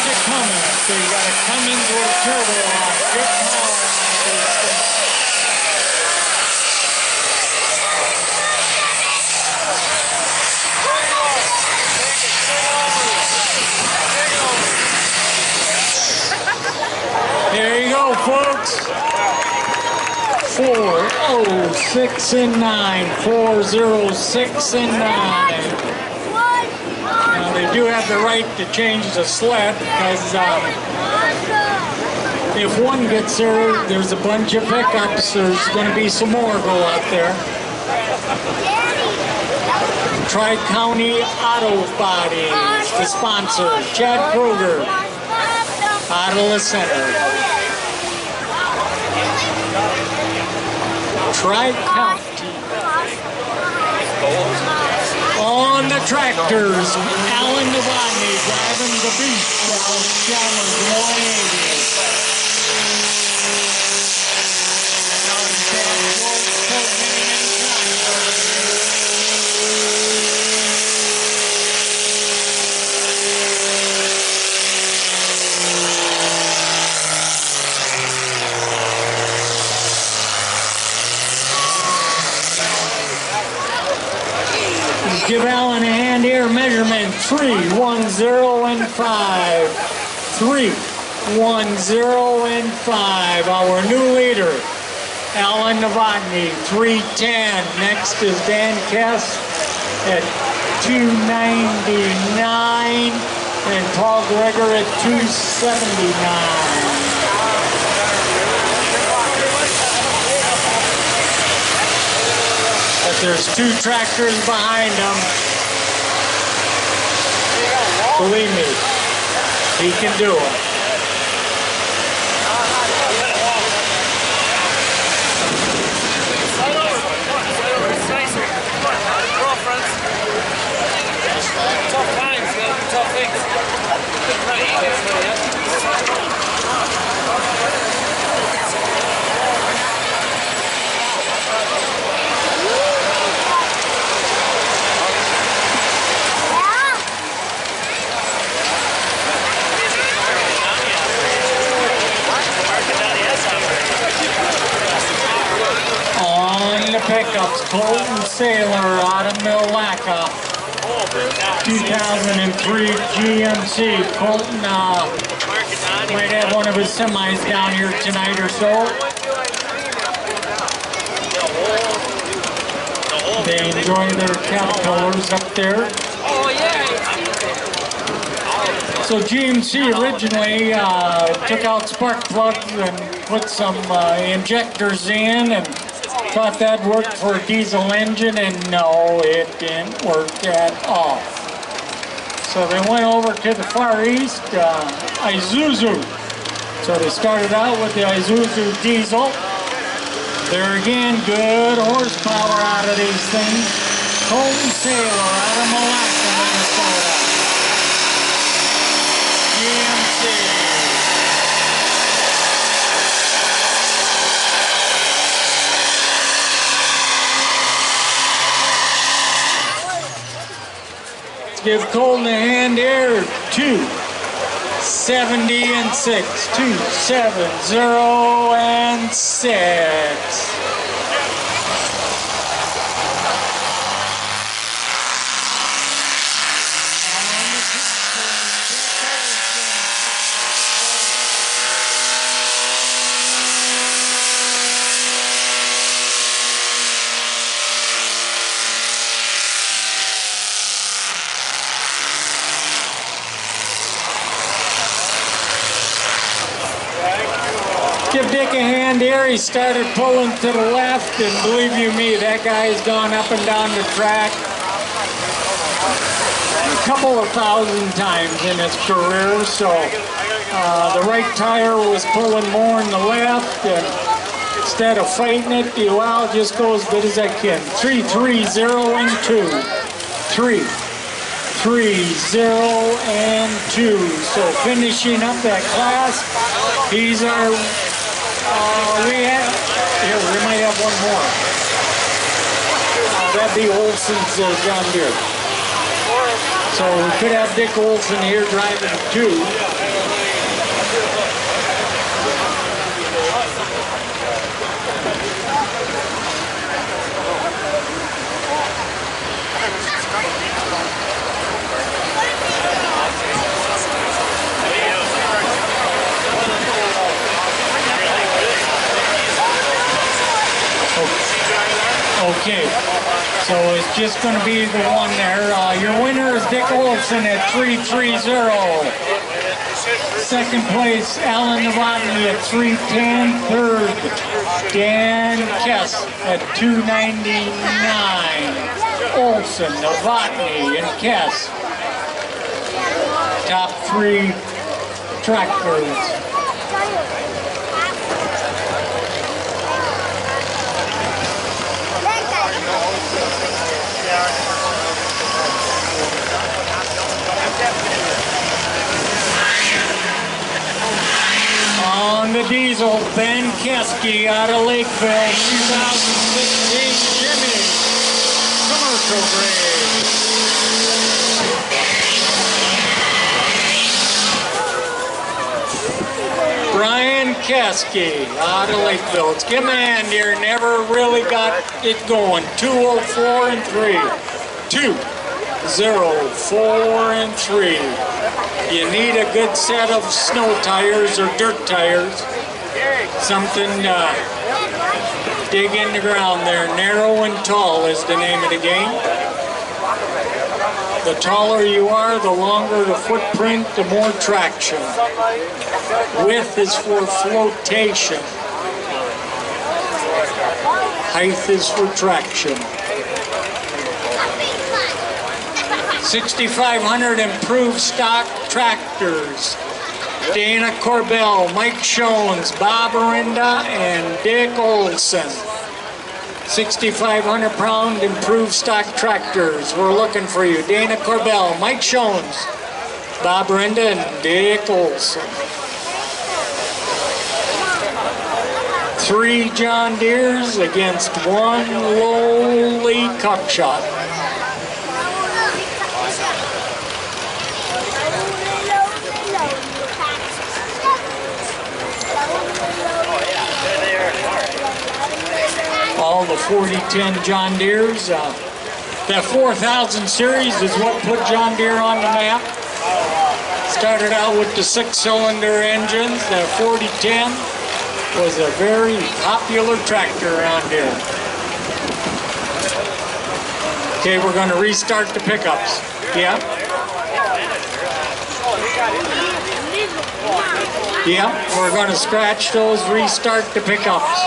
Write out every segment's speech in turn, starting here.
is a Cummins. So you got a Cummins with a turbo on. Good power on these things. There you go, folks. 406 and 9. 406 and 9. Now they do have the right to change the sled because if one gets there, there's a bunch of pickups. There's going to be some more go out there. Tri-County Auto Bodies, the sponsor, Chad Kruger, out of the center. Tri-County. On the tractors, Alan Novotny driving the beast out of Chalmers 180. Give Alan a hand here. Measurement 3, 1, 0, and 5. 3, 1, 0, and 5. Our new leader, Alan Novotny, 310. Next is Dan Kess at 299, and Paul Greger at 279. There's two tractors behind him. Believe me, he can do it. Tough times, tough things. Pickups, Colton Saylor out of Milwaukee, 2003 GMC. Colton might have one of his semis down here tonight or so. They enjoy their Caterpillars up there. So GMC originally took out spark plugs and put some injectors in and thought that worked for a diesel engine, and no, it didn't work at all. So they went over to the Far East, Isuzu. So they started out with the Isuzu diesel. There again, good horsepower out of these things. Colton Saylor out of Milwaukee, Minnesota. GMC. Give Colton a hand here. 270 and 6. 270 and 6. Give Dick a hand here. He started pulling to the left, and believe you me, that guy's gone up and down the track a couple of thousand times in his career. So the right tire was pulling more than the left, and instead of fighting it, well, just go as good as I can. 3, 3, 0, and 2. 3, 3, 0, and 2. So finishing up that class, these are. We might have one more. That'd be Olson's John Deere. So we could have Dick Olson here driving 2. Okay, so it's just going to be the one there. Your winner is Dick Olson at 3:30. Second place, Alan Novotny at 3:10. Third, Dan Kess at 2:99. Olson, Novotny, and Kess. Top three tractors. On the diesel, Ben Keski out of Lakeville, 2016 Chevy commercial grade. Brian Keski out of Lakeville. Let's give him a hand here. Never really got it going. 204 and 3. 204 and 3. You need a good set of snow tires or dirt tires. Something dig in the ground there. Narrow and tall is the name of the game. The taller you are, the longer the footprint, the more traction. Width is for flotation. Height is for traction. 6,500 improved stock tractors. Dana Corbell, Mike Shones, Bob Arinda, and Dick Olson. 6,500 pound improved stock tractors. We're looking for you. Dana Corbell, Mike Shones, Bob Arinda, and Dick Olson. 3 John Deeres against 1 lowly cockshot. All the 4010 John Deeres. That 4000 series is what put John Deere on the map. Started out with the 6-cylinder engines. The 4010 was a very popular tractor around here. Okay, we're going to restart the pickups. Yeah? Yeah, we're going to scratch those, restart the pickups.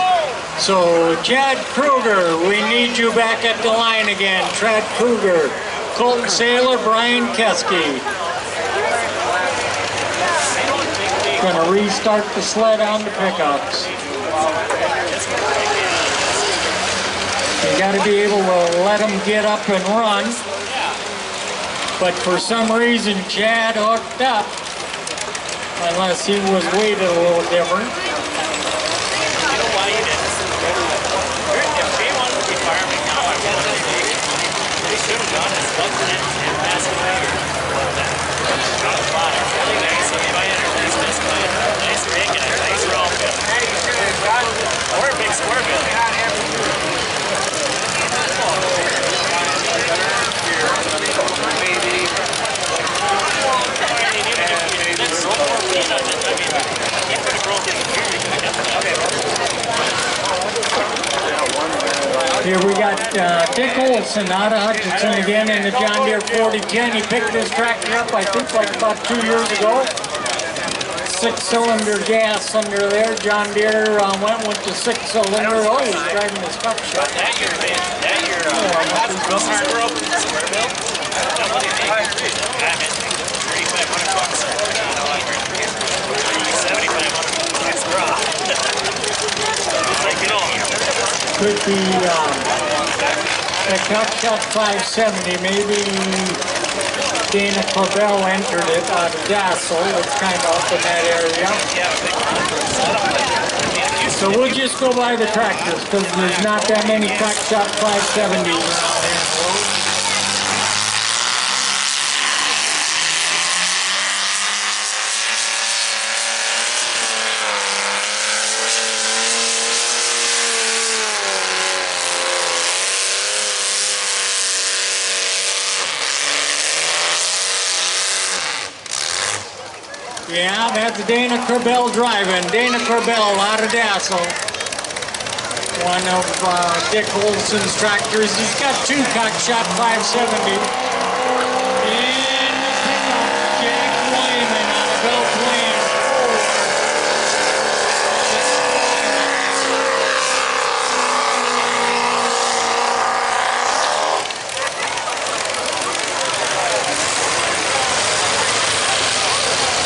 So, Chad Kruger, we need you back at the line again. Chad Kruger, Colton Saylor, Brian Keski. Going to restart the sled on the pickups. You got to be able to let them get up and run. But for some reason, Chad hooked up. Unless he was weighted a little different. Here we got Dick Olson out of Hutchinson again in the John Deere 4010. He picked this tractor up, I think, like about 2 years ago. 6-cylinder gas under there. John Deere went with the 6-cylinder. Oh, he's driving his cup shot. Could be the cup shot 570. Maybe Dana Corbell entered it out of Dassel. It's kind of up in that area. So we'll just go by the tractors because there's not that many cup shot 570s around here. Yeah, that's Dana Corbell driving. Dana Corbell out of Dassel. one of Dick Olson's tractors. He's got two cockshot 570. And Jack Wyman out of Belle Plaine.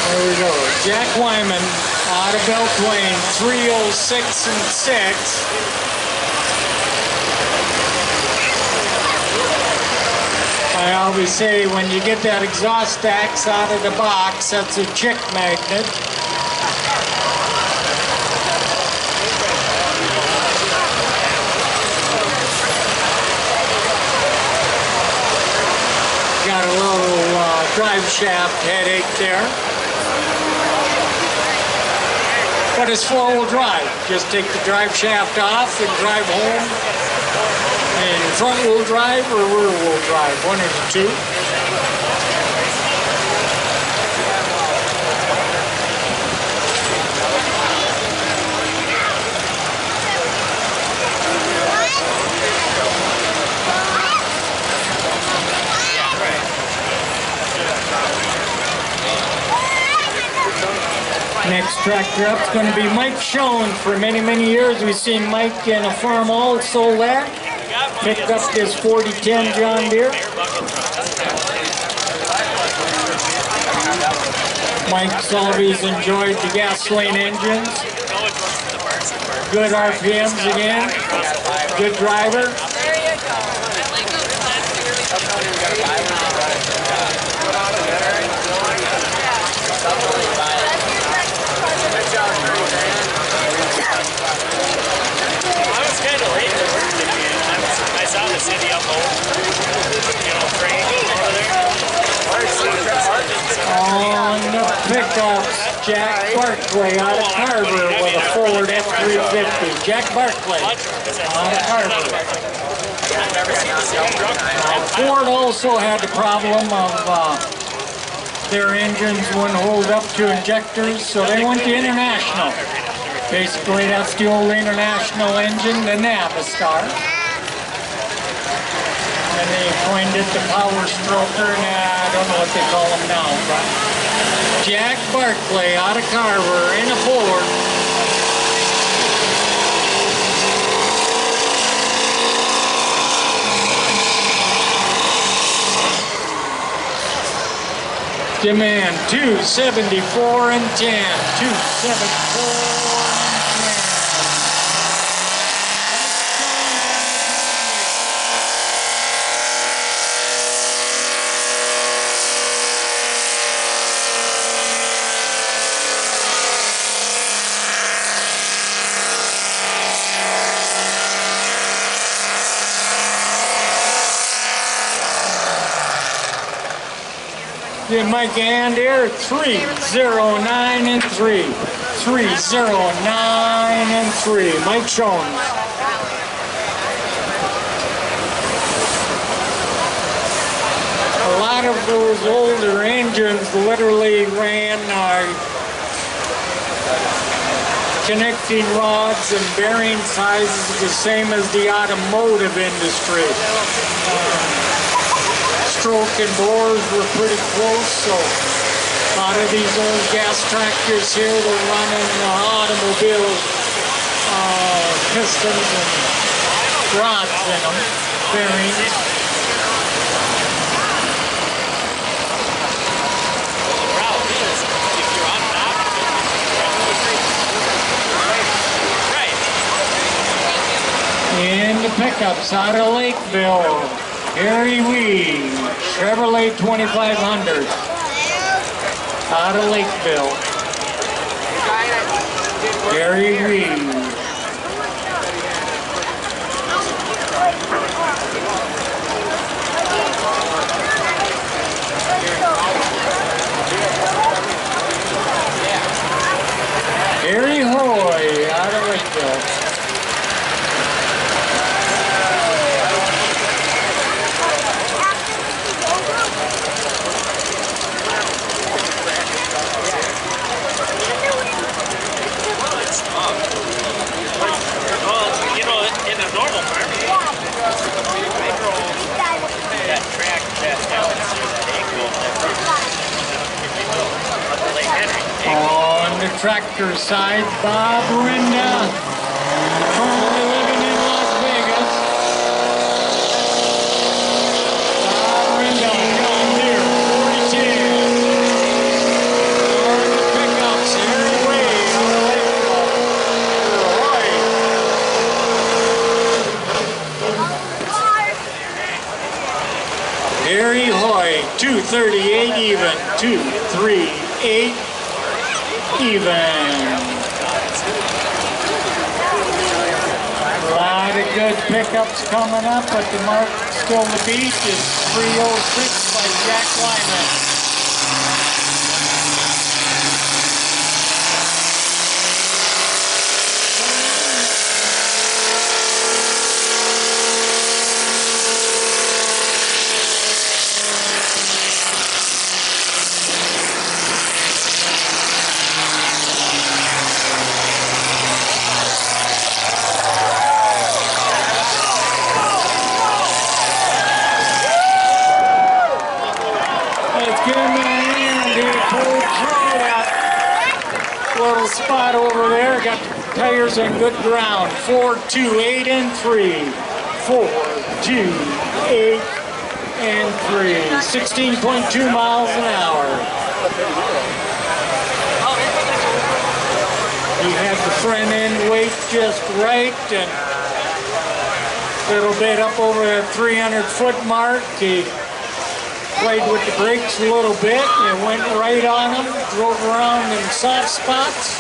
There we go. Jack Wyman out of Belle Plaine, 306 and 6. I always say when you get that exhaust axe out of the box, that's a chick magnet. Got a little drive shaft headache there. But it's four-wheel drive. Just take the drive shaft off and drive home. In front-wheel drive or rear-wheel drive, one of the two. Next tractor up is going to be Mike Schoen. For many, many years, we've seen Mike in a farm also there. Picked up this 4010 John Deere. Mike's always enjoyed the gasoline engines. Good RPMs again. Good driver. City up on the pickups, Jack Barclay out of Carver with a Ford F-350. Jack Barclay out of Carver. Ford also had the problem of their engines wouldn't hold up to injectors, so they went to International. Basically, that's the old International engine, the Navistar. And they coined it the Power Stroker, and I don't know what they call them now, but Jack Barclay out of Carver in a Ford. Demand 274 and 10. 274 and 10. Mike and Air 309 and 3. 309 and 3. Mike Schoen. A lot of those older engines literally ran connecting rods and bearing sizes the same as the automotive industry. Stroke and bores were pretty close, so a lot of these old gas tractors here were running automobile pistons and rods in them, bearings. In the pickups out of Lakeville, Harry Wee, Chevrolet 2500, out of Lakeville. Harry Wee. Harry Hoy, out of Lakeville. tractor side, Bob Rinda, currently living in Las Vegas. Bob Rinda, John Deere, 4010. On the pickups, Harry Way, Harry Hoy, 238 even, 238 even. A lot of good pickups coming up, but the mark still to beat is 306 by Jack Lyman. Little spot over there, got the tires in good ground. 4, 2, 8, and 3. 4, 2, 8, and 3. 16.2 miles an hour. He had the front end weight just right, and a little bit up over the 300-foot mark. He played with the brakes a little bit and went right on them, drove around in soft spots.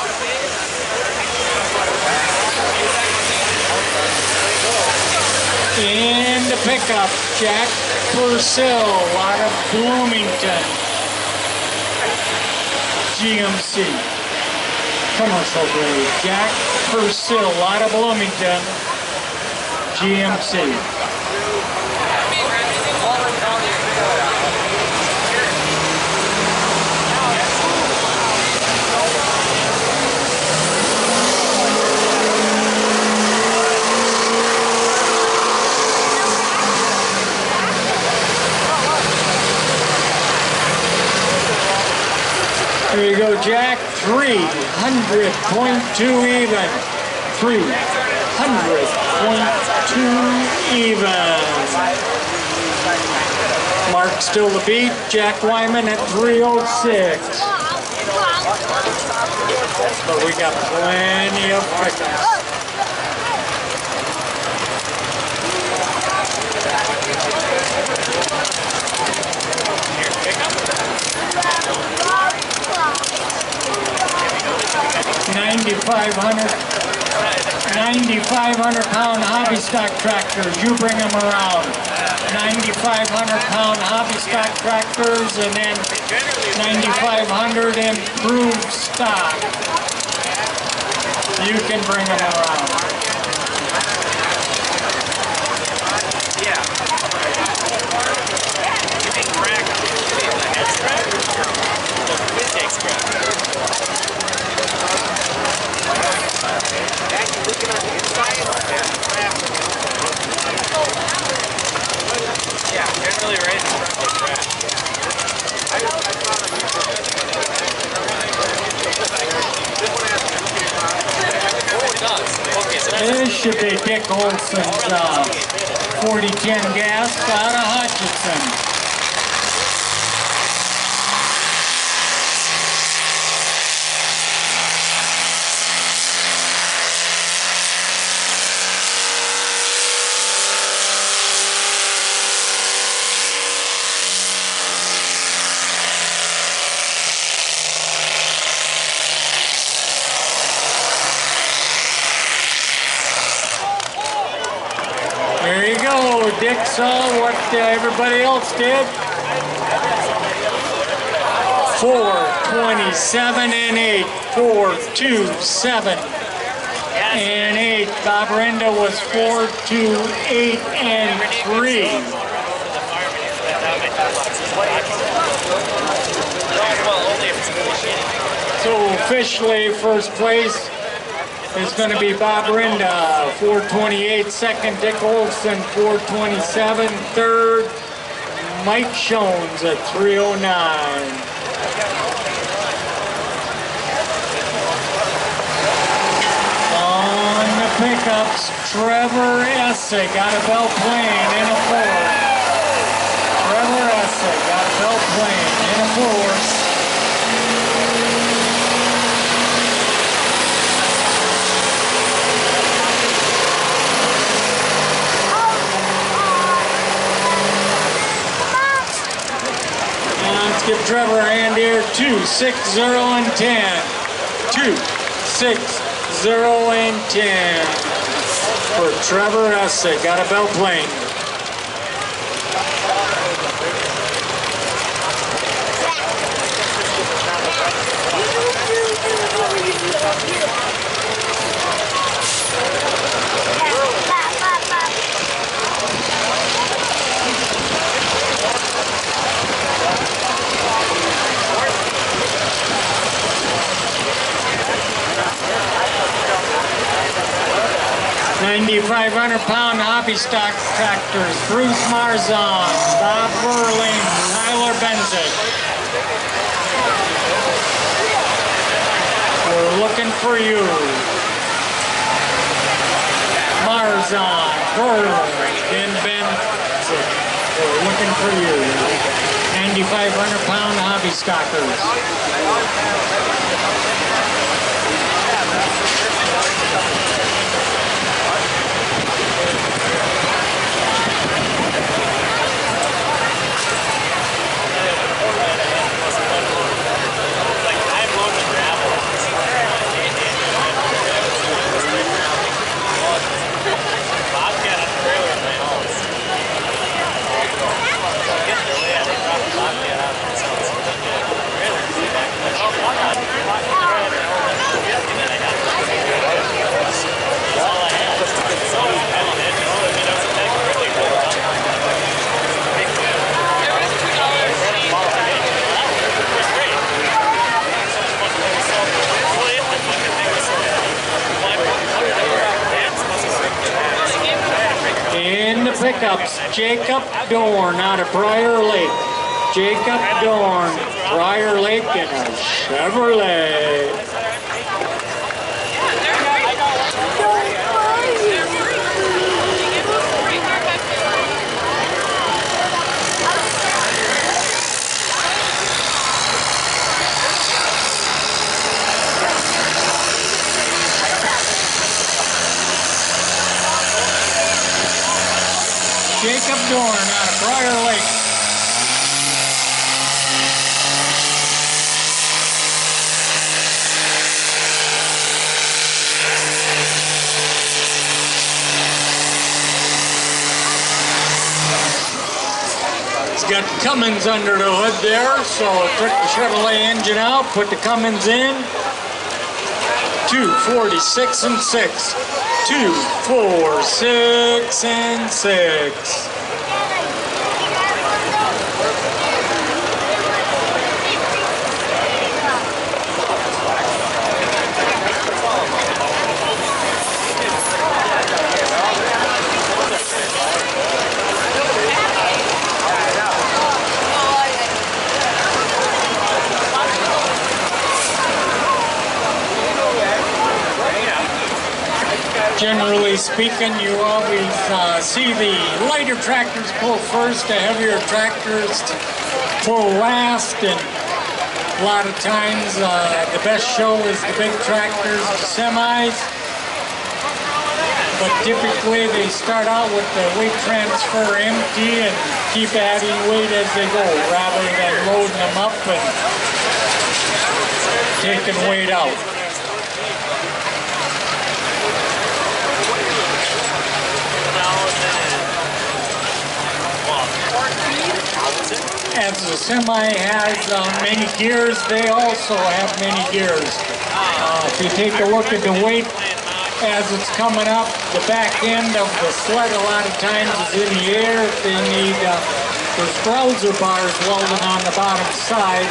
And the pickup, Jack Purcell out of Bloomington. GMC. Commercial grade. Jack Purcell out of Bloomington. GMC. There you go, Jack. 300.2 even. 300.2 even. Mark still the beat. Jack Wyman at 306. But we got plenty of pickups. $9,500 hobby stock tractors, you bring them around. 9,500 hobby stock tractors, and then 9,500 improved stock. You can bring them around. Yeah. You think crack? The head's crack? The intake's crack. Looking on the inside, yeah, generally right in front of the track. This should be Dick Olson's 4010 gas out of Hutchinson. There you go. Dick saw what everybody else did. 427 and 8. 427 and 8. Bob Rinda was 428 and 3. So officially, first place is going to be Bob Rinda, 428. Second, Dick Olson, 427. Third, Mike Shones at 309. pickups, Trevor Essig out of Belle Plaine in a fourth. Trevor Essig out of Belle Plaine in a fourth. Let's give Trevor a hand here. 2, 6, 0, and 10. 2, 6, 0, and 10 for Trevor Essig out of Belle Plaine. £9,500 hobby stock tractors, Bruce Marzon, Bob Verling, Tyler Benzik. We're looking for you. Marzon, Verling, and Benzik. We're looking for you. £9,500 hobby stockers. Pickups, Jacob Dorn out of Briar Lake. Jacob Dorn, Briar Lake in a Chevrolet. Jacob Dorn out of Briar Lake. It's got Cummins under the hood there, so took the Chevrolet engine out, put the Cummins in. 2, 46, and 6. 2, 4, 6, and 6. Generally speaking, you always see the lighter tractors pull first, the heavier tractors pull last, and a lot of times the best show is the big tractors, the semis. But typically they start out with the weight transfer empty and keep adding weight as they go, rather than loading them up and taking weight out. As the semi has many gears, they also have many gears. If you take a look at the weight as it's coming up, the back end of the sled a lot of times is in the air. If they need, there's browser bars welded on the bottom side.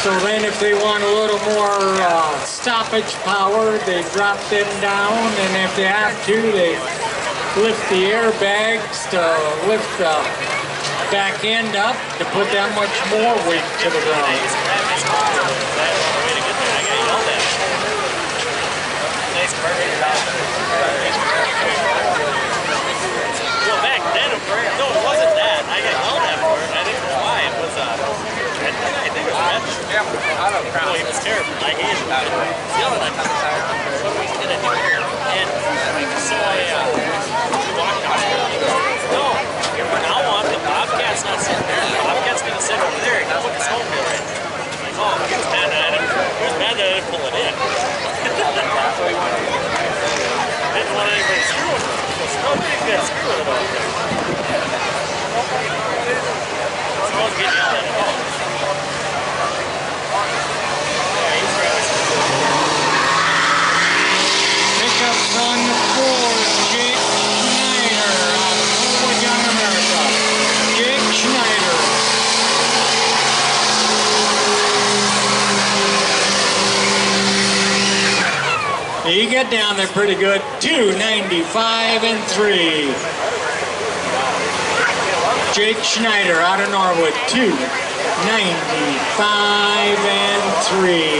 So then if they want a little more stoppage power, they drop them down, and if they have to, they lift the airbags to lift the back end up to put that much more weight to the ground. nice burger. Well, back then, no, it wasn't that. I got yelled at for it. I didn't know why. It was I think it was red. Oh, he was terrible. I hated him. He was yelling at me. What are we gonna do? And so I walked out there. No, from now on, the Bobcat's not sitting there. The Bobcat's gonna sit over there. He put his home here, right? Like, oh, he was mad at him. He was mad that I didn't pull it in. Didn't want anybody screwing with it. Nobody could screw with it over there. So I was getting yelled at him. Pickups on the board. Jake Schneider out of Norwood, Young America. Jake Schneider. He got down there pretty good. 295 and 3. Jake Schneider out of Norwood. 295 and 3.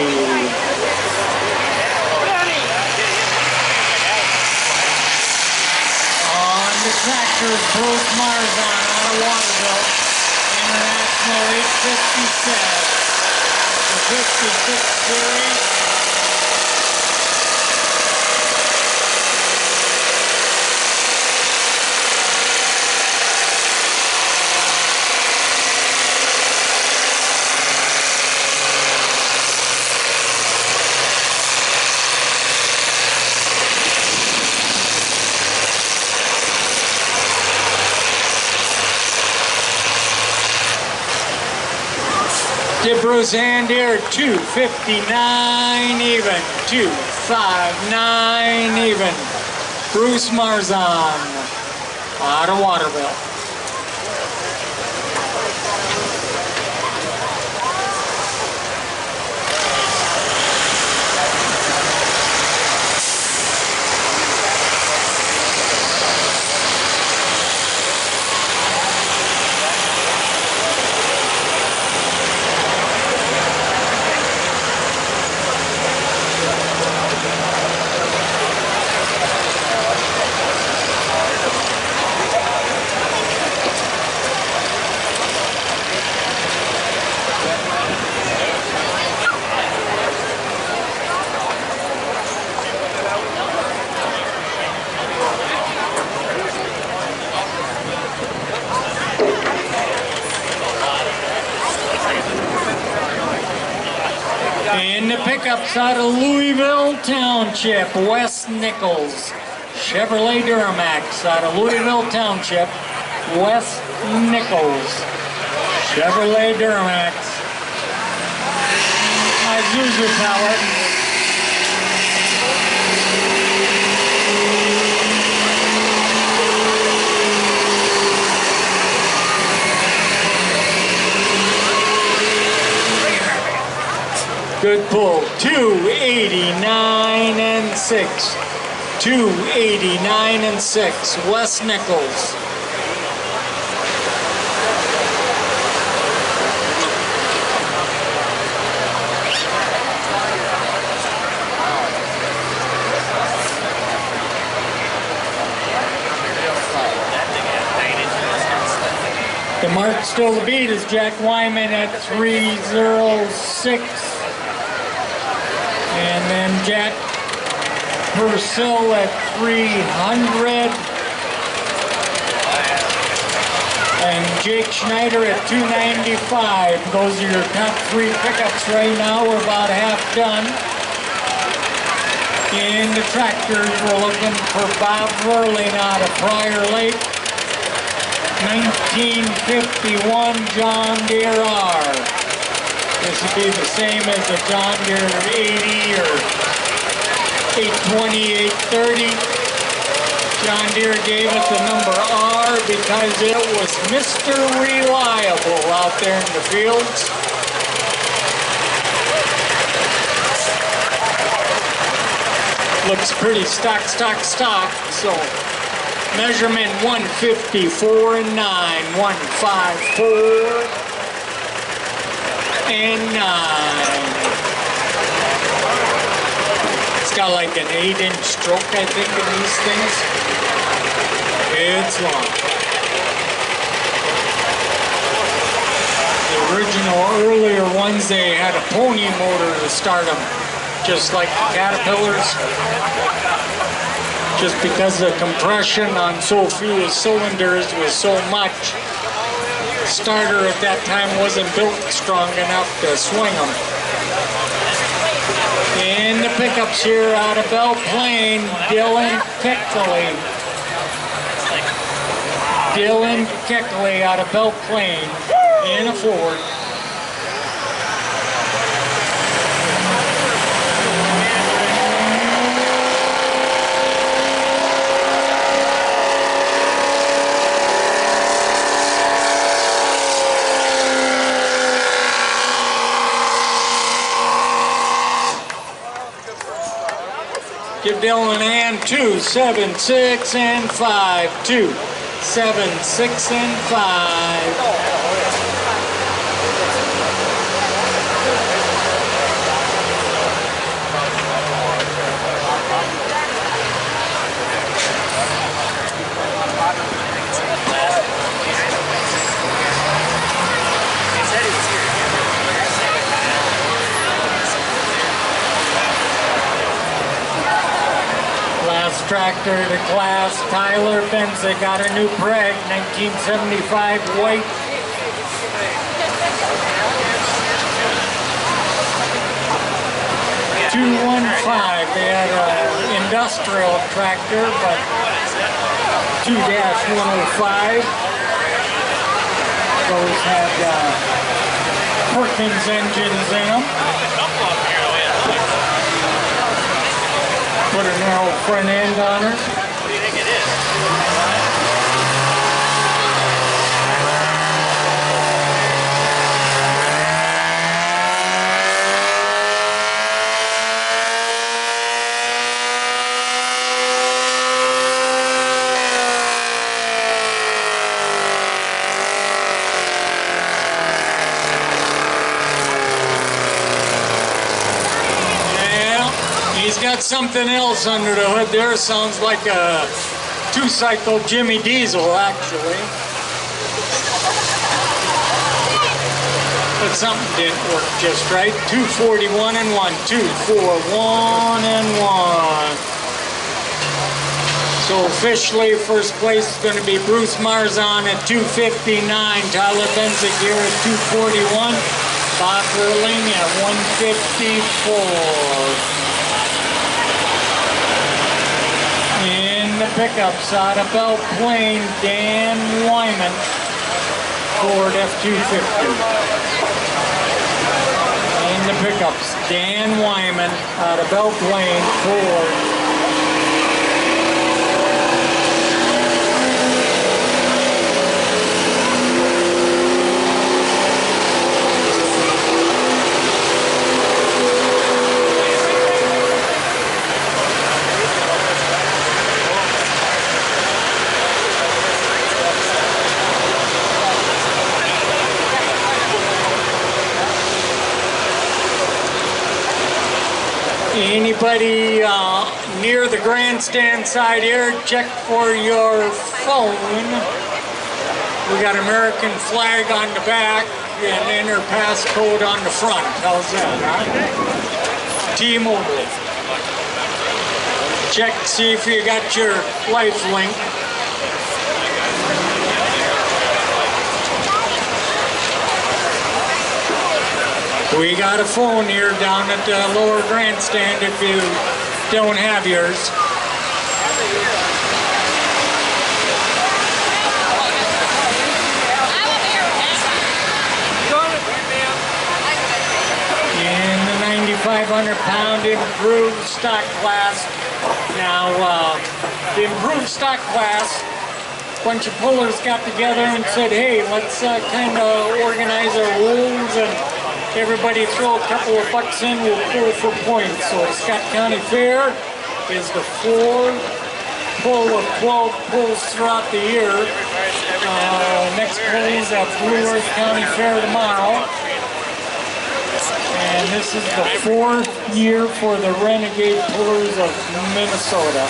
The tractor, Bruce Marzon out of Waterville, International 857, the 56 series. DeBruce and here, 259 even, 259 even. Bruce Marzon out of Waterville. And the pickups out of Louisville Township, Wes Nichols. Chevrolet Duramax out of Louisville Township, Wes Nichols. Chevrolet Duramax. Isuzu pallet. Good pull. 289 and 6. 289 and 6. Wes Nichols. The mark still to beat is Jack Wyman at 306. And then Jack Purcell at 300. And Jake Schneider at 295. Those are your top three pickups right now. We're about half done. In the tractors, we're looking for Bob Verling out of Prior Lake. 1951 John Deere R. This would be the same as a John Deere 80 or 820, 830. John Deere gave it the number R because it was Mr. Reliable out there in the fields. Looks pretty stock. So measurement 154 and 9, 154 and 9. It's got like an 8-inch stroke, I think, in these things. It's long. The original earlier ones, they had a pony motor to start them, just like the Caterpillars. Just because the compression on so few cylinders was so much, the starter at that time wasn't built strong enough to swing them. In the pickups here out of Belle Plaine, Dylan Keckley. Dylan Keckley out of Belle Plaine in a Ford. Give Dylan a hand. 2, 7, 6, and 5. 2, 7, 6, and 5. Tractor to class, Tyler Benza got a new Preg, 1975 white. .215. They had an industrial tractor, but 2-105. Those had Perkins engines in them. Put a narrow front end on her. What do you think it is? He's got something else under the hood there. Sounds like a 2-cycle Jimmy Diesel, actually. But something didn't work just right. 241 and 1. 241 and 1. So officially, first place is going to be Bruce Marzon at 259. Tyler Benzik here at 241. Bob Erling at 154. In the pickups out of Belle Plaine, Dan Wyman, Ford F-250. In the pickups, Dan Wyman out of Belle Plaine, Ford. Anybody near the grandstand side here, check for your phone. We got American flag on the back and enter passcode on the front. How's that, huh? T-Mobile. Check to see if you got your life link. We got a phone here down at the lower grandstand if you don't have yours. In the 9,500-pound improved stock class. Now, the improved stock class, a bunch of pullers got together and said, hey, let's kind of organize our rules and everybody throw a couple of bucks in, we'll pull for points. So Scott County Fair is the 4 pull of 12 pulls throughout the year. Next pull is at Blue Earth County Fair tomorrow. And this is the 4th year for the Renegade Pullers of Minnesota.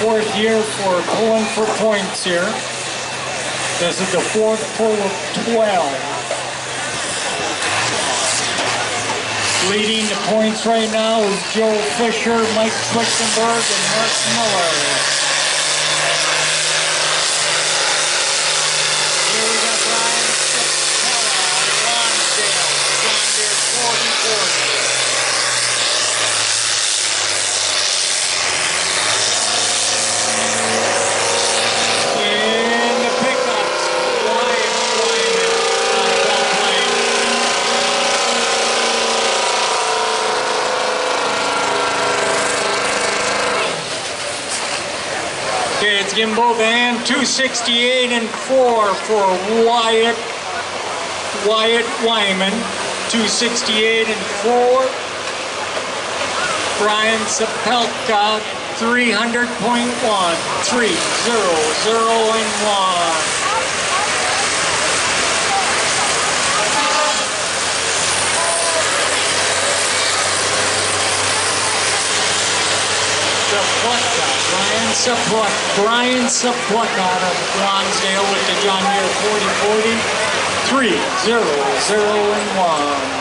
4th year for pulling for points here. This is the 4th pull of 12. Leading the points right now is Joe Fisher, Mike Schwickenberg, and Mark Miller. Here we got Brian Stella, Lonsdale, John Deere 4040. In the pickups, Wyatt Wyman on Bell Plain. Okay, it's getting both and 268 and 4 for Wyatt Wyman. 268 and 4. Brian Sapelka 300.1. 300 and 1. Brian Sapelka out of Lonsdale with the John Deere 4040. 300 and 1.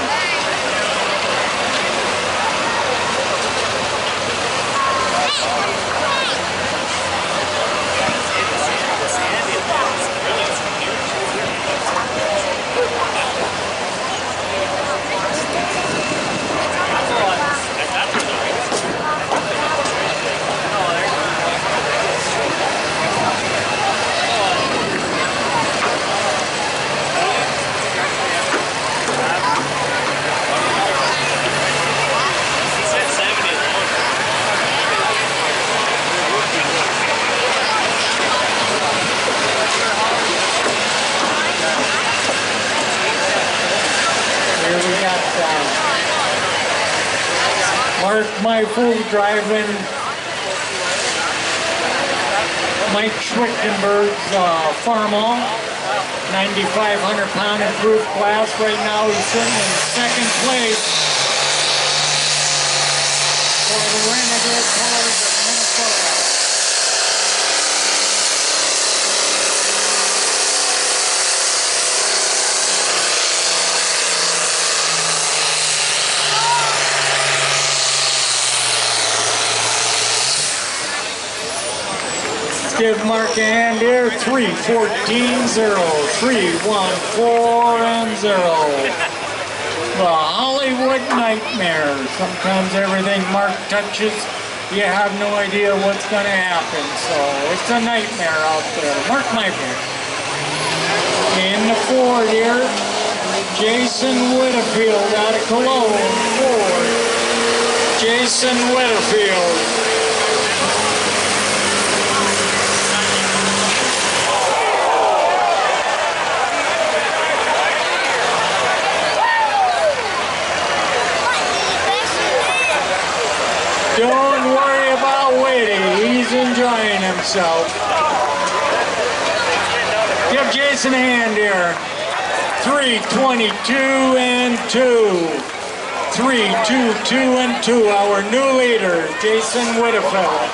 Mark Mayfield driving Mike Schwickenberg's Farmall, 9,500 pound improved class. Right now he's sitting in 2nd place for the Renegade Pullers of Minnesota. Give Mark a hand here, 3-14-0, 3-1-4 and 0. The Hollywood Nightmare. Sometimes everything Mark touches, you have no idea what's going to happen. So it's a nightmare out there. Mark Mayfield. In the Ford here, Jason Whitfield out of Cologne, Ford. Jason Whitfield. Don't worry about waiting. He's enjoying himself. Give Jason a hand here. 3-22 and 2. 3-2-2 and 2. Our new leader, Jason Whitfield.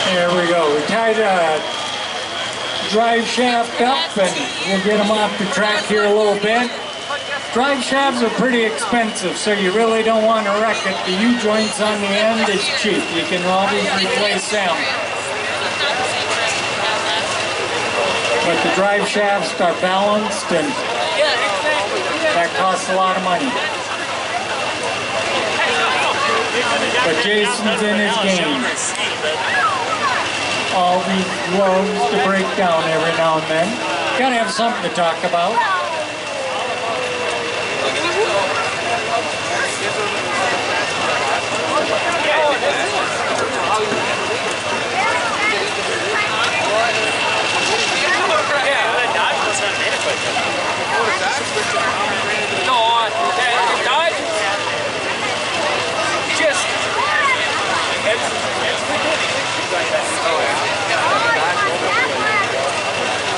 There we go. We tied a Driveshaft up and we'll get them off the track here a little bit. Driveshafts are pretty expensive, so you really don't want to wreck it. The U-joints on the end is cheap. You can always replace them. But the drive shafts are balanced, and that costs a lot of money. But Jason's in his game. All these gloves to break down every now and then. Gotta have something to talk about.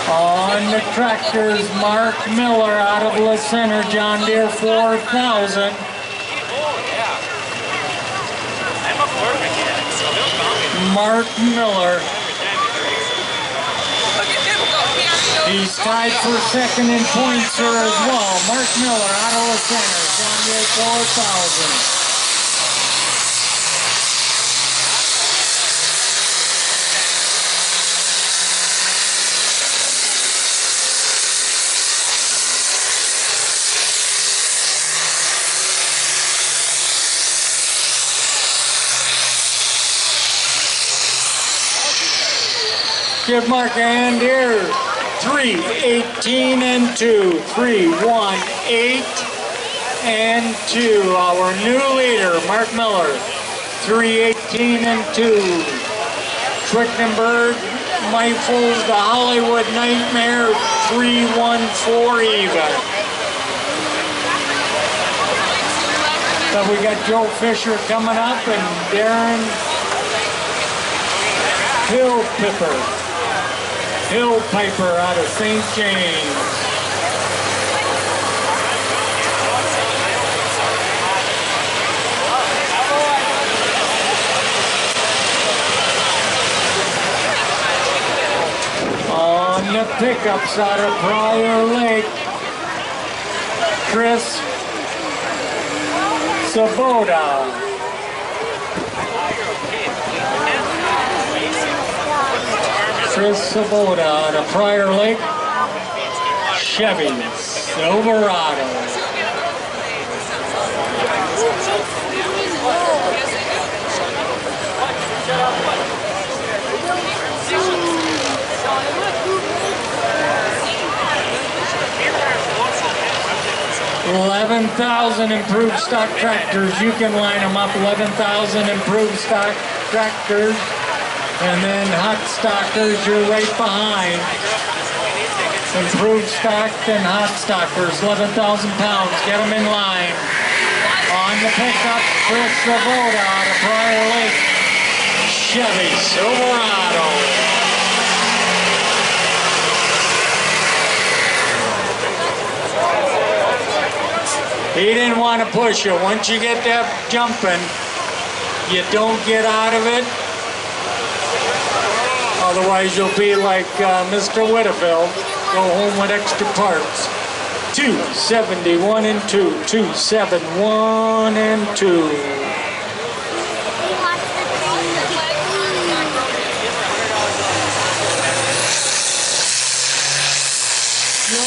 On the tractors, Mark Miller out of La Center, John Deere 4000. Mark Miller. He's tied for second in points here as well. Mark Miller out of La Center, John Deere 4000. Give Mark a hand here. 3:18 and 2. 3:18 and 2. Our new leader, Mark Miller. 3:18 and 2. Schwickenberg, Meifels, the Hollywood Nightmare, 3:14 even. So we got Joe Fisher coming up and Darren Hill Piper out of St. James. On the pickups out of Prior Lake, Chris Sabota. Chris Sabota out of Prior Lake, Chevy Silverado. $11,000 improved stock tractors. You can line them up. 11,000 improved stock tractors. And then hot stockers, you're right behind. Improved stock and hot stockers, 11,000 pounds. Get them in line. On the pickup, Chris Savoda out of Prior Lake, Chevy Silverado. He didn't want to push you. Once you get that jumping, you don't get out of it. Otherwise, you'll be like Mr. Whitfield, go home with extra parts. 271 and 2, 271 and 2. Joe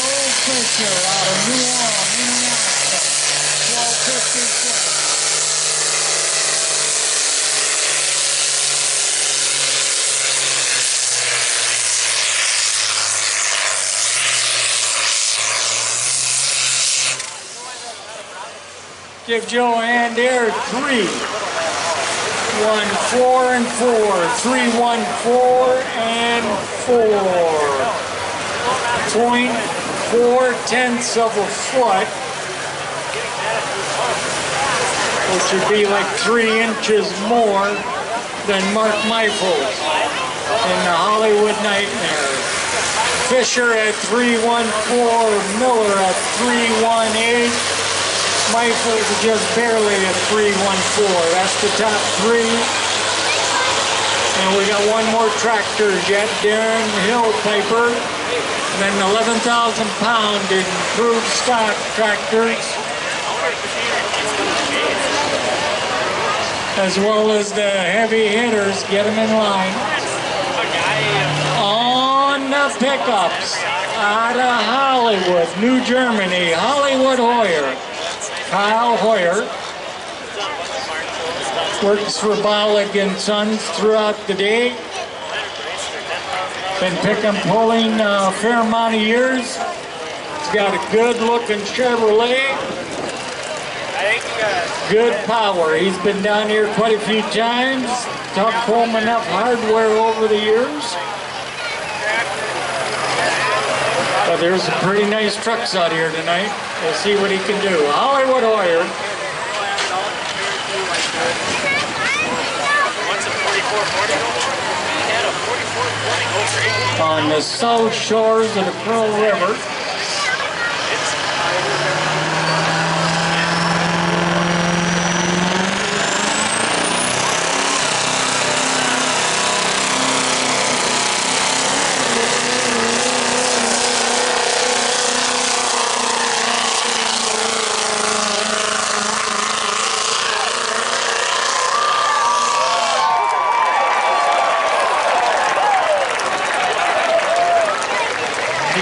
Fisher out of New Orleans, International, 1256. Give Joe a hand here. 3, 1, 4 and 4. 3, 1, 4 and 4. 0.4 of a foot, which would be like 3 inches more than Mark Meifels in the Hollywood Nightmare. Fisher at 314, Miller at 318. Meifels just barely at 314. That's the top 3. And we got one more tractor yet, Darren Hill Piper. And then 11,000 pound improved stock tractors. As well as the heavy hitters, get them in line. On the the pickups out of Hollywood, New Germany, Hollywood Hoyer. Kyle Hoyer works for Bollig and Sons throughout the day. Been picking pulling a fair amount of years. He's got a good looking Chevrolet. Good power. He's been down here quite a few times. Tough home enough hardware over the years. But there's some pretty nice trucks out here tonight. We'll see what he can do. Hollywood Hoyer. On the south shores of the Pearl River.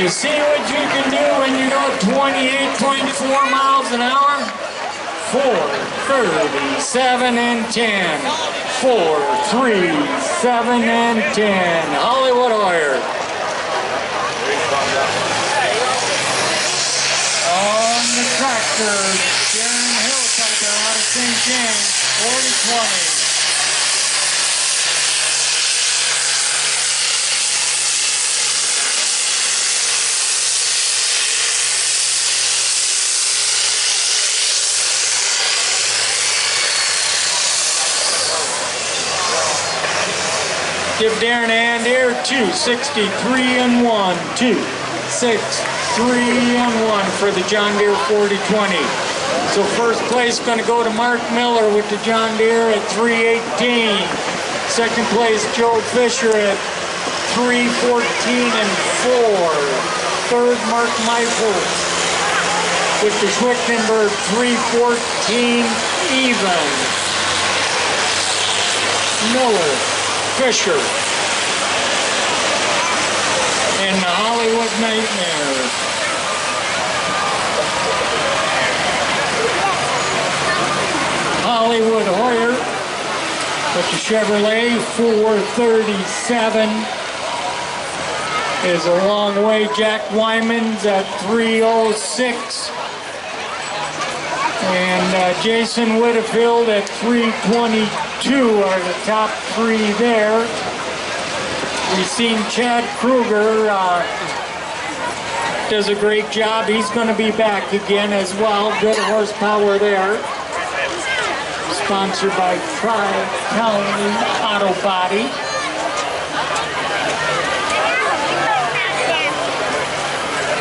You see what you can do when you go 28.4 miles an hour? 4, 37, and 10. 4, 3, 7, and 10. Hollywood Hoyer. On the tractor, Darren Hillpiper out of St. James, 40-20. Give Darren a hand here. 263 and 1. 2, 6, 3 and 1 for the John Deere 4020. So first place going to go to Mark Miller with the John Deere at 318. Second place Joe Fisher at 314 and 4. Third Mark Michael with the Schwickenberg 314 even. Miller, Fisher, and the Hollywood Nightmare. Hollywood Hoyer with the Chevrolet 437 is a long way. Jack Wyman's at 306. And Jason Whitfield at 322 are the top three there. We've seen Chad Kruger does a great job. He's going to be back again as well. Good horsepower there. Sponsored by Tri-County Auto Body.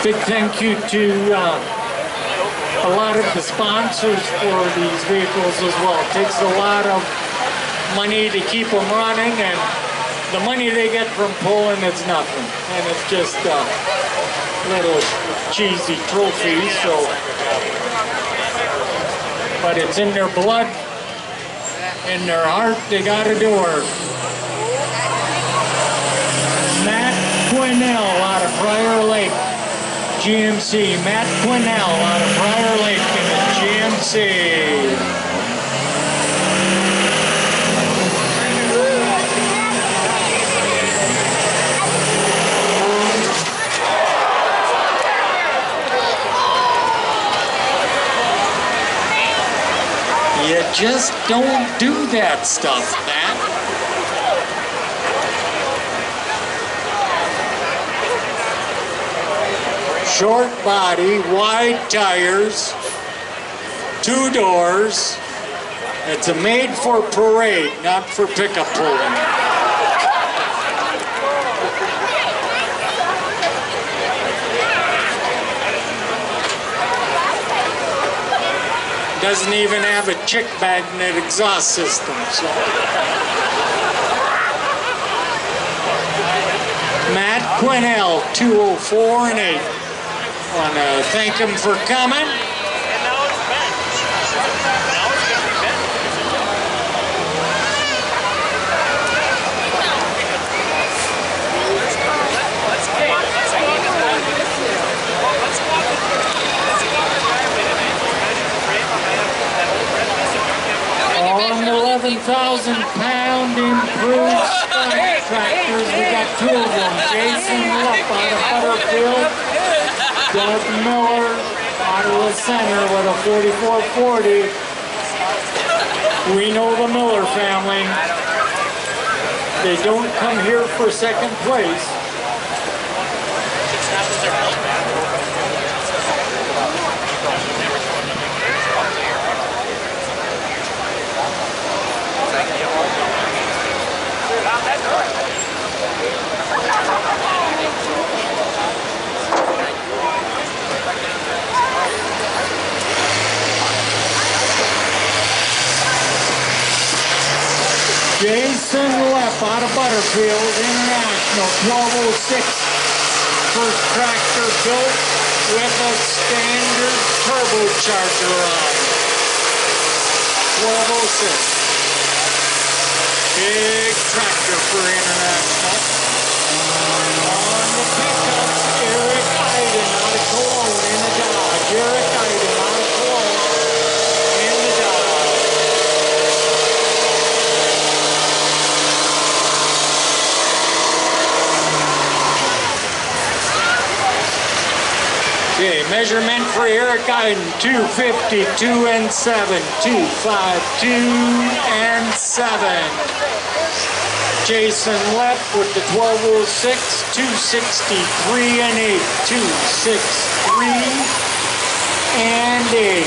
Big thank you to a lot of the sponsors for these vehicles as well. It takes a lot of money to keep them running, and the money they get from pulling is nothing. And it's just little cheesy trophies, so. But it's in their blood, in their heart, they gotta do her. Matt Quinnell out of Prior Lake. GMC, Matt Quinnell out of Prior Lake in the GMC. You just don't do that stuff, Matt. Short body, wide tires, 2 doors. It's a made for parade, not for pickup pulling. Doesn't even have a chick magnet exhaust system, so. Matt Quinnell, 204 and 8. Want to thank him for coming. And now it's Ben. Now it's going to be Ben. Let's go. 11,000-pound improved stock tractors. We got two of them. Jason Lepp out of Butterfield. Doug Miller out of the center with a 4440. We know the Miller family. They don't come here for second place. Jason Lepp out of Butterfield International, 1206. First tractor built with a standard turbocharger on. 1206. Big tractor for International. On the pickups, Eric Iden out of Cologne in the Dodge. Eric Iden out of Cologne in the Dodge. Okay, measurement for Eric Iden, 252 and 7, 252 and 7. Jason Lepp with the 1206, 263 and 8, 263 and 8.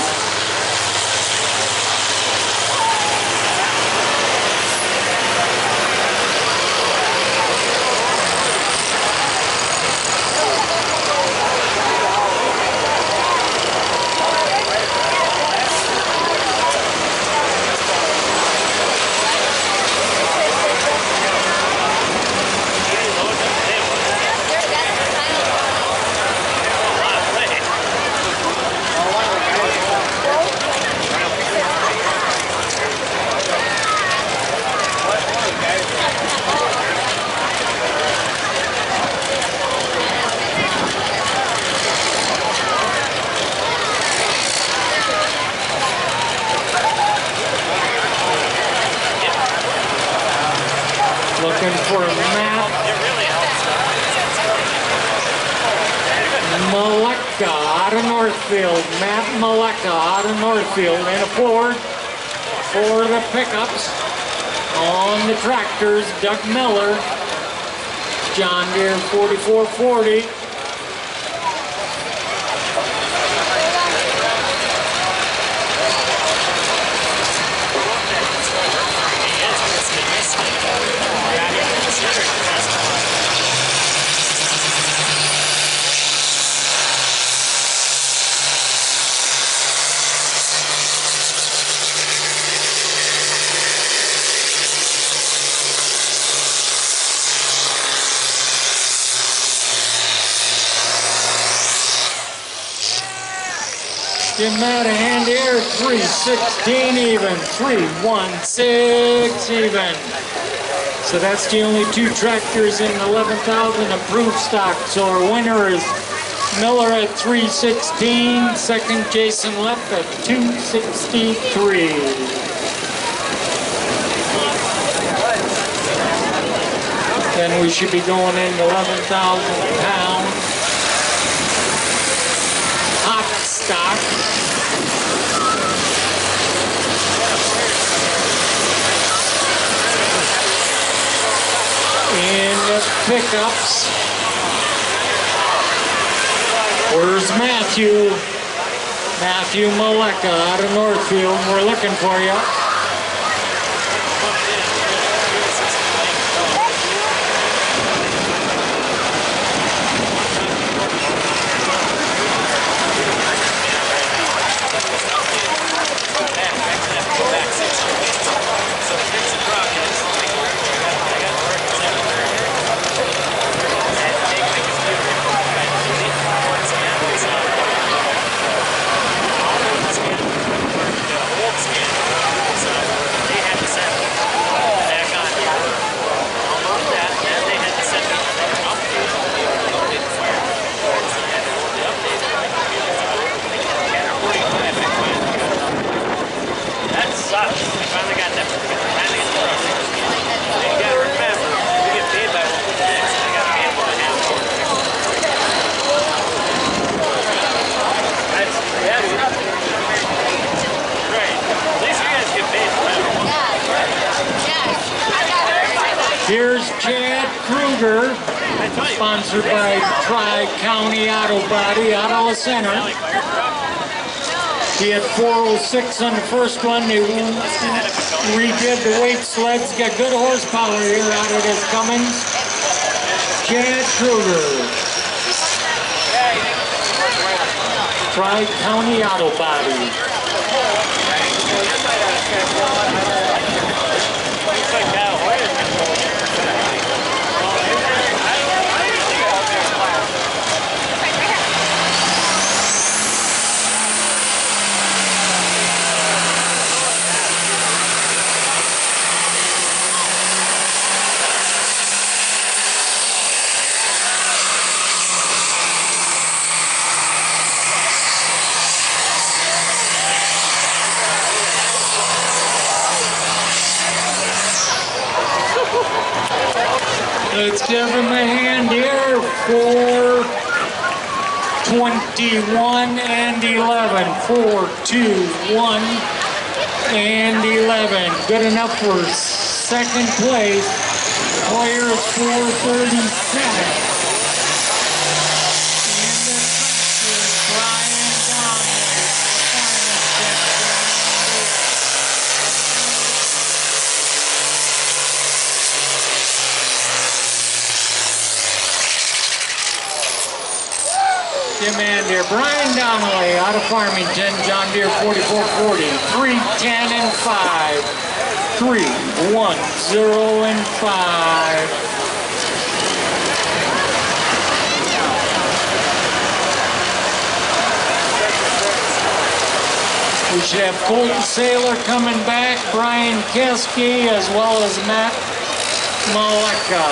Looking for Matt Maleka out of Northfield. Matt Maleka out of Northfield in a Ford for the pickups. On the tractors, Doug Miller, John Deere 4440. Give Matt a hand here, 316 even, 316 even. So that's the only two tractors in 11,000 approved stock. So our winner is Miller at 316, second Jason Lepp at 263. Then we should be going into 11,000 pounds. Hot stock. In the pickups. Where's Matthew? Matthew Maleka out of Northfield. We're looking for you. Tractor, sponsored by Tri-County Auto Body out of the center. He had 406 on the first one. They redid the weight sleds. Got good horsepower here out of this Cummins. Chad Kruger. Tri-County Auto Body. Let's give him a hand here for 21 and 11. 4, 2, 1, and 11. Good enough for second place. Hoyer is 437. Man here, Brian Donnelly out of Farmington, John Deere 4440, 3, 10, and 5, 3, 1, 0, and 5. We should have Colton Saylor coming back, Brian Keski, as well as Matt Malecha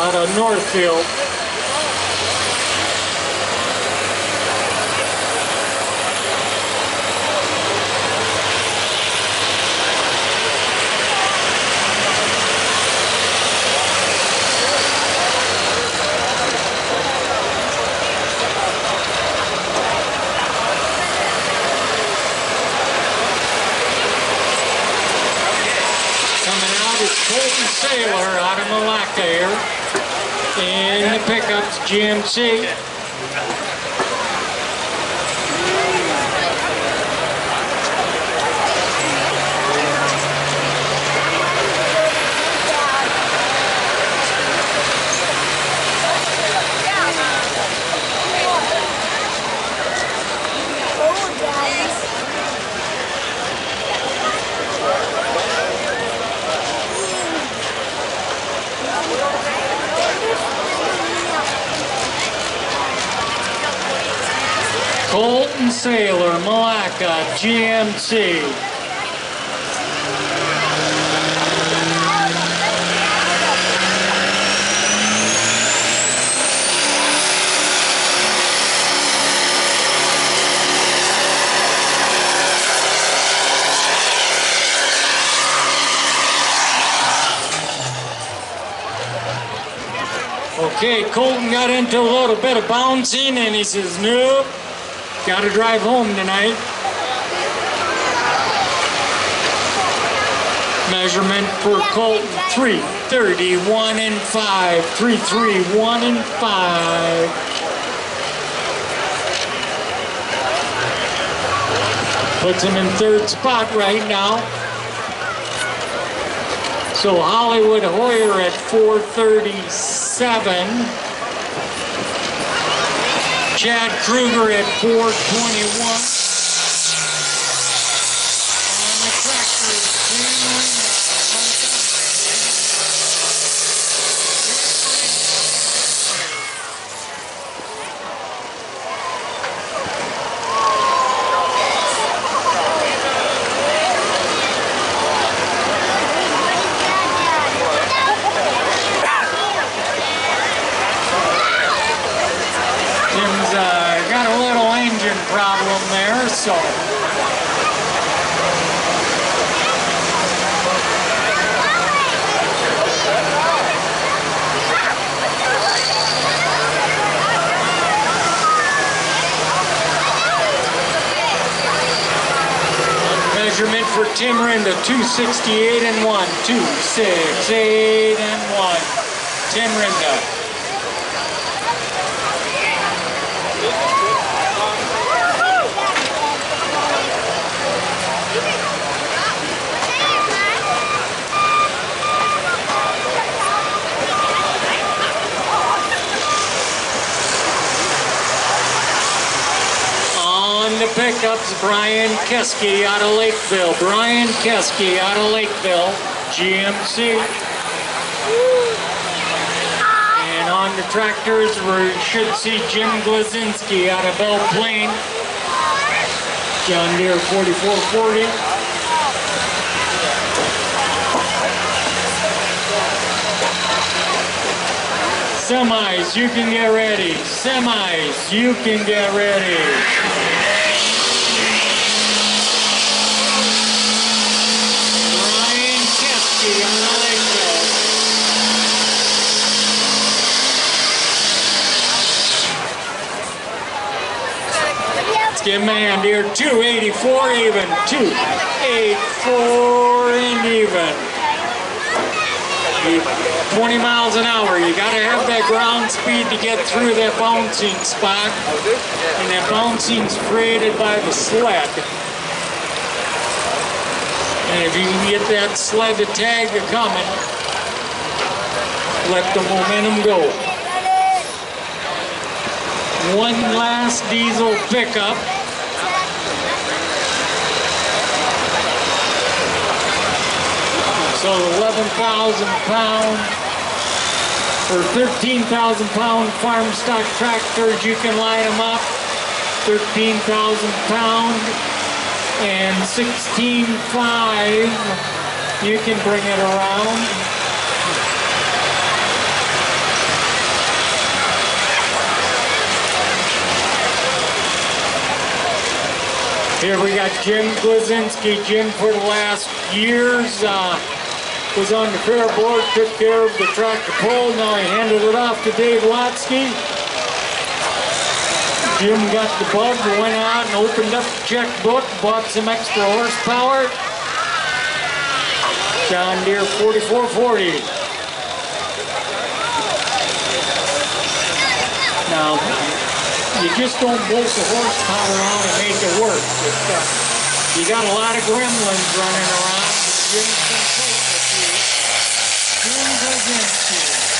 out of Northfield. Colton Saylor out of Malacca here in the pickups GMC. Colton Saylor, Malacca, GMC. Okay, Colton got into a little bit of bouncing and he says, nope. Got to drive home tonight. Measurement for Colton, 3:31 and 5. 3:31 and 5. Puts him in third spot right now. So Hollywood Hoyer at 4:37. Chad Kruger at 4:21. And the tractor is got a little engine problem there, so. Measurement for Tim Rinda, 268 and 1, 268 and 1. Tim Rinda. The pickups, Brian Keski out of Lakeville. Brian Keski out of Lakeville, GMC. And on the tractors, we should see Jim Glazinski out of Belle Plaine. John Deere 4440. Semis, you can get ready. Semis, you can get ready. Let's give him a hand here. 284 even. 284 and even. 20 miles an hour. You got to have that ground speed to get through that bouncing spot. And that bouncing's created by the sled. And if you can get that sled to tag you coming, let the momentum go. One last diesel pickup. So 11,000 pound or 13,000 pound farm stock tractors, you can line them up. 13,000 pound and 16.5, you can bring it around. Here we got Jim Glazinski. Jim for the last years was on the fair board, took care of the tractor pull. Now he handed it off to Dave Watsky. Jim got the bug, went out and opened up the checkbook, bought some extra horsepower. John Deere 4440. Now, you just don't bolt the horsepower on and make it work. You got a lot of gremlins running around. Jim's been playing with you. Jim Glazinski.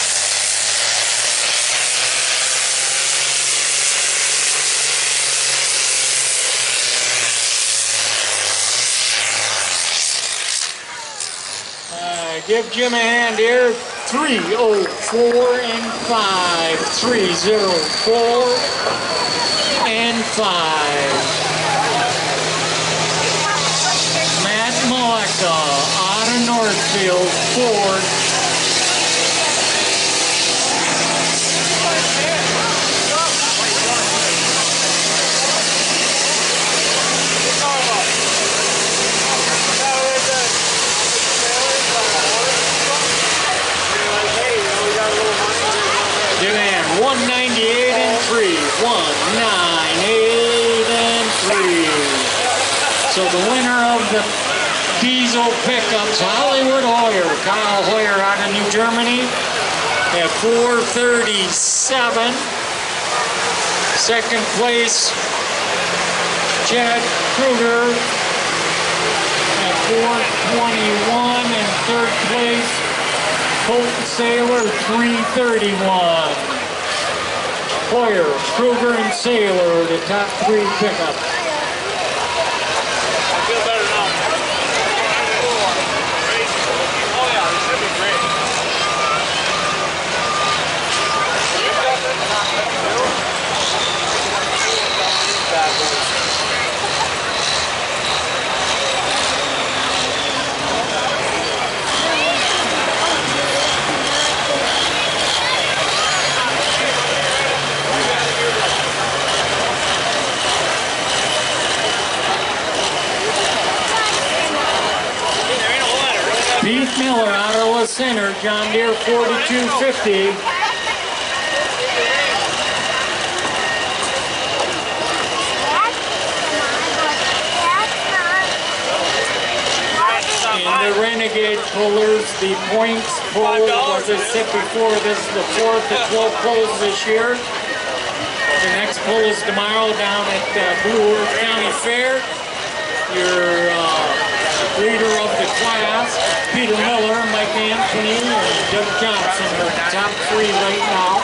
Give Jim a hand here. 304 and 5. 304 and 5. Matt Maleka out of Northfield, Ford. Demand 198 and 3. 198 and 3. So the winner of the diesel pickups, Hollywood Hoyer. Kyle Hoyer out of New Germany at 437. Second place, Chad Kruger at 421. And third place, Colton Saylor, 331. Hoyer, Kruger, and Saylor, the top three pickups. I feel better now. Oh yeah, this should be great. Pete Miller out of La Center, John Deere 4250. side pullers. The points pull, as I said before, this is the 4th of 12 pulls this year. The next pull is tomorrow down at Blue Earth County Fair. Your leader of the class, Peter Miller, Mike Anthony, and Doug Johnson are the top 3 right now.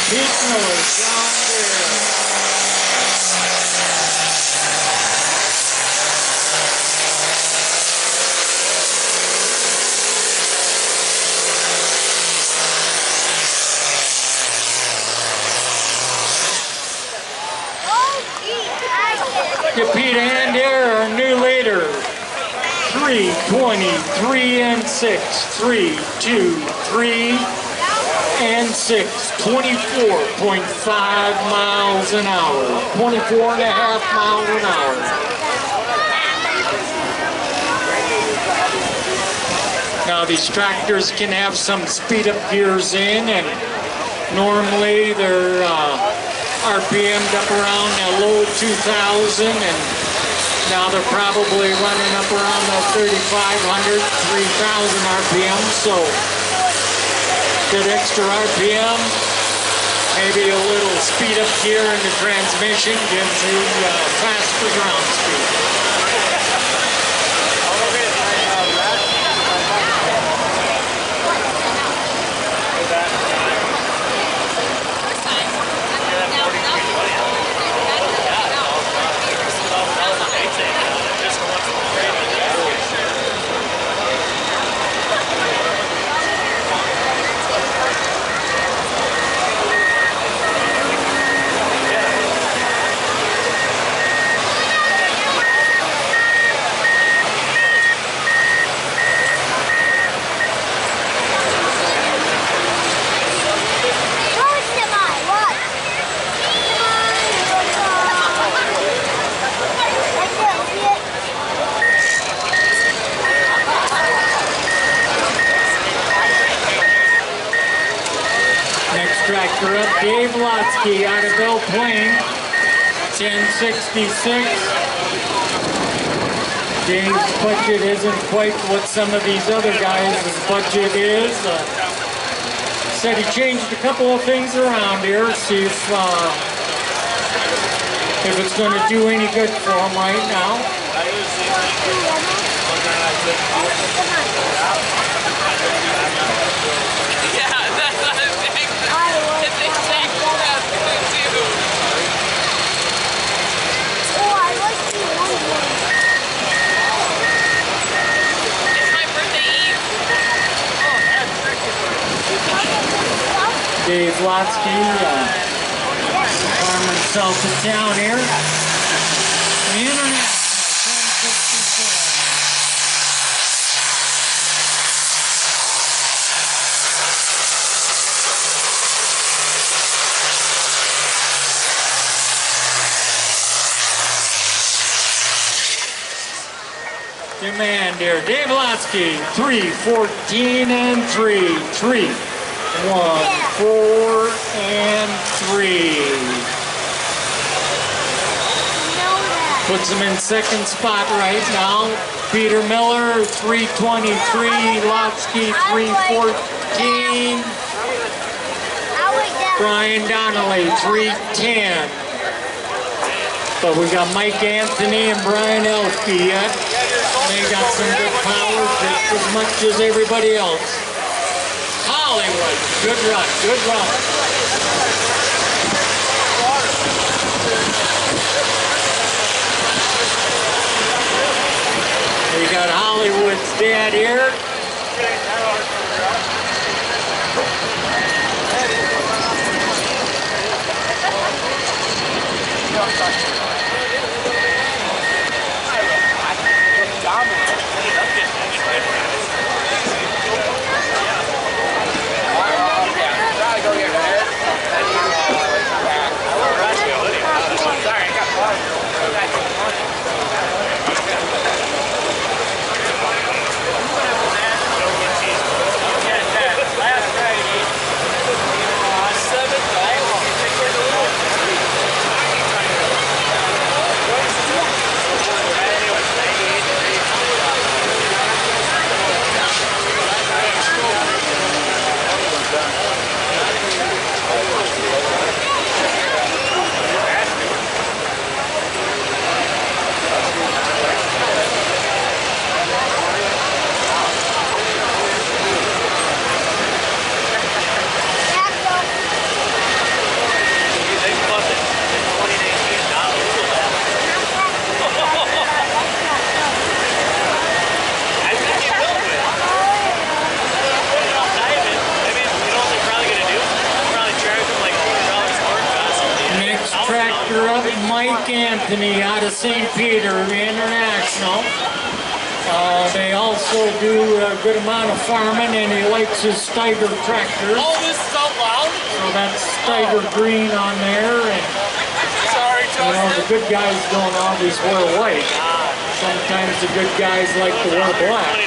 Pete Miller, John Deere. Give Pete a hand here, our new leader. 3:23 and 6. 3, 2, 3 and 6. 24.5 miles an hour. 24.5 miles an hour. Now these tractors can have some speed up gears in, and normally they're RPM'd up around a low 2,000, and now they're probably running up around the 3,500, 3,000 RPM. So that extra RPM, maybe a little speed up gear in the transmission gives you faster ground speed. Tractor up, Dave Lotsky out of Belle Plaine, 1066. Dave's budget isn't quite what some of these other guys' budget is. Said he changed a couple of things around here, see if it's going to do any good for him right now. Dave Lotsky, farming south of town here. The International 1064. Demand here, Dave Lotsky, 3:14 and 3, 3, 1, 4 and 3. Puts him in second spot right now. Peter Miller, 3:23. Lotsky, 3:14. Brian Donnelly, 3:10. But we got Mike Anthony and Brian Elke yet. They got some good power, just as much as everybody else. Hollywood, good run, good run. We got Hollywood's dad here. up Mike Anthony out of St. Peter International. They also do a good amount of farming, and he likes his Steiger tractors. Oh, this is out loud? So that's Steiger green on there, and Sorry, you know, the good guys don't always wear white. Sometimes the good guys like to wear black.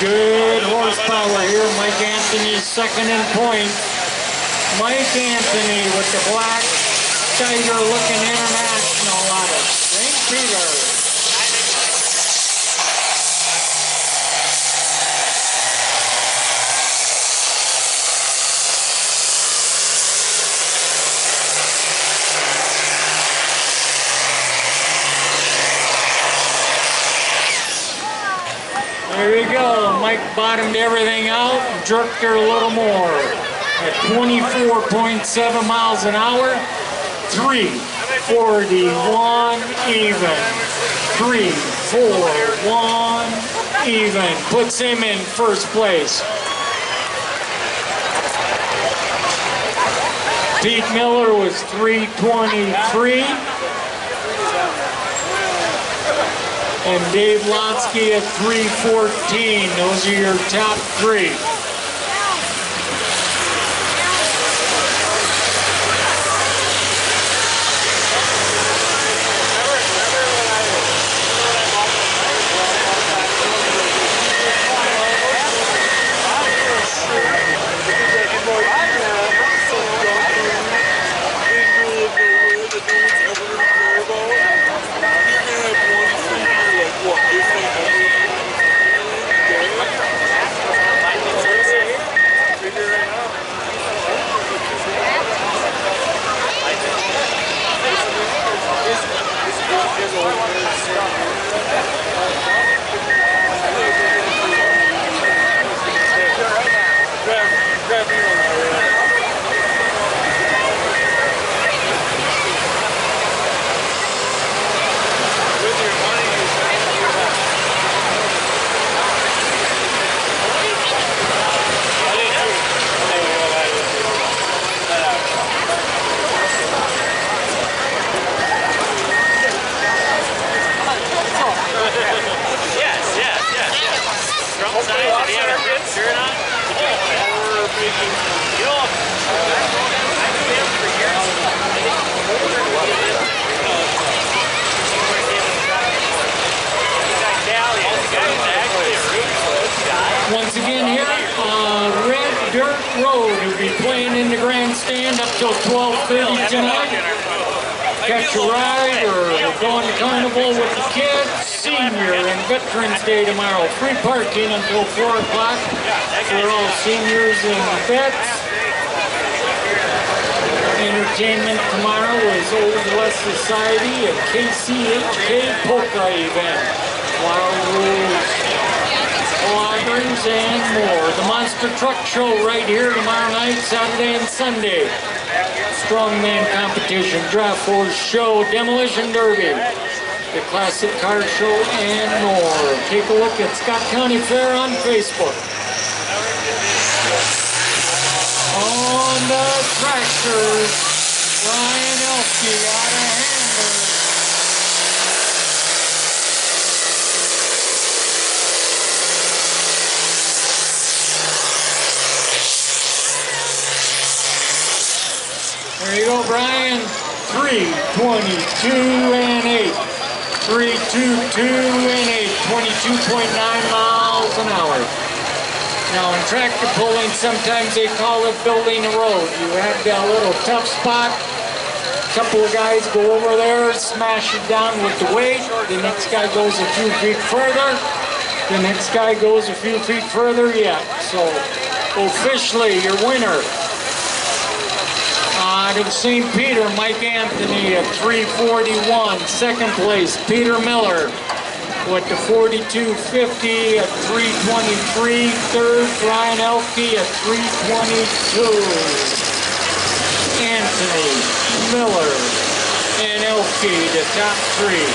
Good horsepower here. Mike Anthony's second in points. Mike Anthony with the black Steiger looking International out of St. Peter. There you go. Mike bottomed everything out and jerked her a little more. At 24.7 miles an hour, 3:41 even. 3:41 even. Puts him in first place. Pete Miller was 3:23. And Dave Lotsky at 3:14. Those are your top three. Once again here, Red Dirt Road will be playing in the grandstand up till 12:30 tonight. Catch a ride or go on the carnival with the kids. Senior and Veterans Day tomorrow. Free parking until 4 o'clock for all seniors and vets. Entertainment tomorrow is Old West Society, a KCHK polka event. Wild Rose Loggers and more. The Monster Truck Show right here tomorrow night, Saturday and Sunday. Strongman competition, draft horse show, demolition derby, the classic car show, and more. Take a look at Scott County Fair on Facebook. On the tractors, Ryan Elke out of Hamburg. There you go, Brian. 3:22 and 8. 3:22 and 8. 22.9 miles an hour. Now in tractor pulling, sometimes they call it building a road. You have that little tough spot. A couple of guys go over there, smash it down with the weight. The next guy goes a few feet further. The next guy goes a few feet further yet. So officially your winner out of St. Peter, Mike Anthony at 3:41. Second place, Peter Miller with the 42.50 at 3:23. Third, Ryan Elke at 3:22. Anthony, Miller, and Elke, the top three.